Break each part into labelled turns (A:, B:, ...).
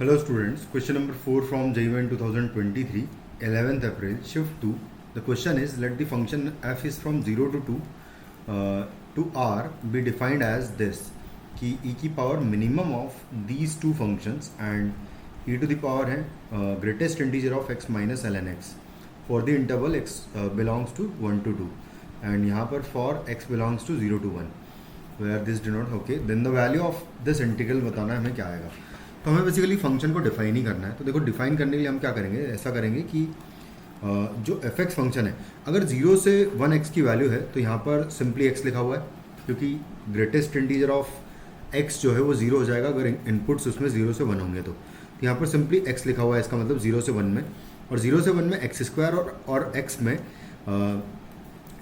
A: Hello students, question number 4 from JEE 2023, 11th April, shift 2. The question is, let the function f is from 0 to 2 to r be defined as this, कि e की power minimum of these two functions and e to the power है greatest integer of x minus ln x for the interval x belongs to 1 to 2 and यहाँ पर for x belongs to 0 to 1 where this denote okay then the value of this integral बताना है हमें क्या आएगा। तो हमें बेसिकली फंक्शन को डिफाइन ही करना है। तो देखो डिफाइन करने के लिए हम क्या करेंगे, ऐसा करेंगे कि जो एफ एक्स फंक्शन है अगर 0 से 1x की वैल्यू है तो यहाँ पर सिंपली x लिखा हुआ है क्योंकि ग्रेटेस्ट इंटीजर ऑफ x जो है वो 0 हो जाएगा अगर इनपुट्स उसमें 0 से 1 होंगे। तो यहाँ पर सिंपली x लिखा हुआ है, इसका मतलब 0 से 1 में, और 0 से 1 में एक्स स्क्वायर और x में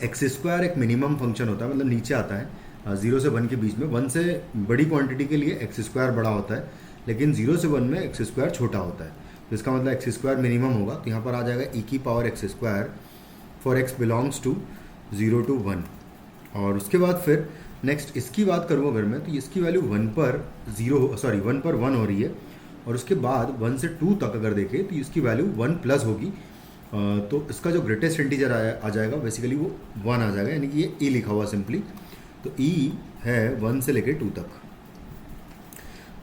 A: एक्स स्क्वायर एक मिनिमम फंक्शन होता है, मतलब नीचे आता है 0 से 1 के बीच में। 1 से बड़ी क्वांटिटी के लिए एक्स स्क्वायर बड़ा होता है लेकिन 0 से 1 में एक्स स्क्वायर छोटा होता है, तो इसका मतलब एक्स स्क्वायर मिनिमम होगा। तो यहाँ पर आ जाएगा ई की power X square for X belongs to 0 to 1। और उसके बाद फिर नेक्स्ट इसकी बात करूँ अगर मैं, तो इसकी वैल्यू 1 पर 1 हो रही है, और उसके बाद 1 से 2 तक अगर देखें तो इसकी वैल्यू 1 प्लस होगी। तो इसका जो ग्रेटेस्ट इंटीजर आ जाएगा बेसिकली वो 1 आ जाएगा, यानी कि ये ई लिखा हुआ सिंपली। तो ई है 1 से लेकर 2 तक।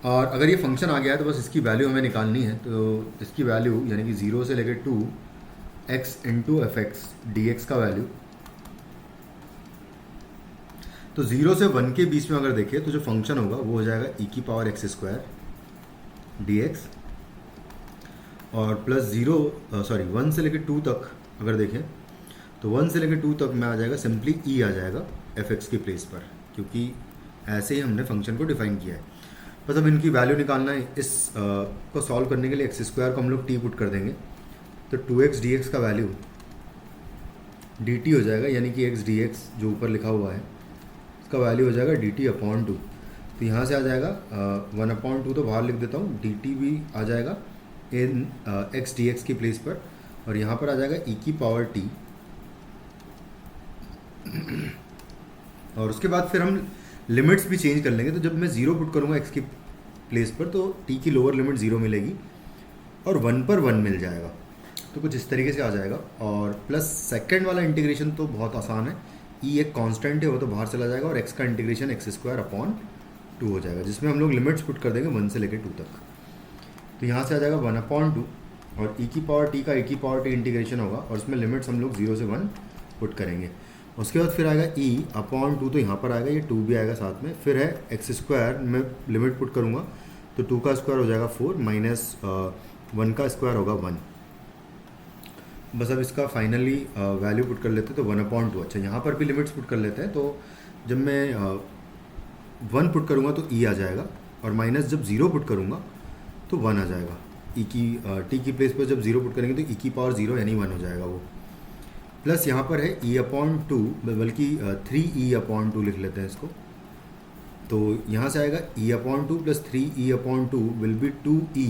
A: और अगर ये फंक्शन आ गया है तो बस इसकी वैल्यू हमें निकालनी है। तो इसकी वैल्यू यानी कि 0 से लेकर 2 x into F x D x का वैल्यू, तो 0 से 1 के बीच में अगर देखें तो जो फंक्शन होगा वो हो जाएगा ई की power X square D x, और प्लस 1 से लेकर 2 तक अगर देखें तो 1 से लेकर 2 तक में आ जाएगा सिंपली ई आ जाएगा एफ एक्स की प्लेस पर, क्योंकि ऐसे ही हमने फंक्शन को डिफाइन किया है। बस अब इनकी वैल्यू निकालना है। इस को सॉल्व करने के लिए एक्स स्क्वायर को हम लोग टी पुट कर देंगे, तो 2x dx का वैल्यू dt हो जाएगा, यानी कि x dx जो ऊपर लिखा हुआ है इसका वैल्यू हो जाएगा dt अपॉन 2। तो यहाँ से आ जाएगा 1/2 तो बाहर लिख देता हूँ, dt भी आ जाएगा इन x dx की प्लेस पर, और यहाँ पर आ जाएगा e की पावर t। और उसके बाद फिर हम लिमिट्स भी चेंज कर लेंगे। तो जब मैं 0 पुट करूँगा x की प्लेस पर तो t की लोअर लिमिट 0 मिलेगी और 1 पर 1 मिल जाएगा, तो कुछ इस तरीके से आ जाएगा। और प्लस सेकंड वाला इंटीग्रेशन तो बहुत आसान है, e एक कांस्टेंट है वो तो बाहर चला जाएगा, और x का इंटीग्रेशन एक्स स्क्वायर अपॉन 2 हो जाएगा, जिसमें हम लोग लिमिट्स पुट कर देंगे 1 से लेकर 2 तक। तो यहाँ से आ जाएगा 1/2 और e की पावर t का e की पावर t इंटीग्रेशन होगा, और उसमें लिमिट्स हम लोग 0 से 1 पुट करेंगे। उसके बाद फिर आएगा e अपॉन 2, तो यहाँ पर आएगा, ये 2 भी आएगा साथ में। फिर है एक्स स्क्वायर में लिमिट पुट करूँगा तो 2 का स्क्वायर हो जाएगा 4 माइनस 1 का स्क्वायर होगा 1। बस अब इसका फाइनली वैल्यू पुट कर लेते हैं तो 1/2। अच्छा, यहाँ पर भी लिमिट्स पुट कर लेते हैं। तो जब मैं 1 पुट करूँगा तो e आ जाएगा, और माइनस जब 0 पुट करूँगा तो 1 आ जाएगा। e की t की प्लेस पर जब 0 पुट करेंगे तो e की पावर 0 यानी 1 हो जाएगा वो। प्लस यहाँ पर है e/2, बल्कि 3e/2 लिख लेते हैं इसको। तो यहाँ से आएगा e/2 plus 3e/2 will be 2e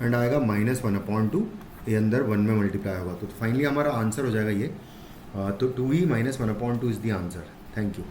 A: and आएगा -1/2, ये अंदर 1 में मल्टीप्लाई होगा। तो फाइनली हमारा आंसर हो जाएगा ये। तो 2e - 1/2 is the answer. Thank you.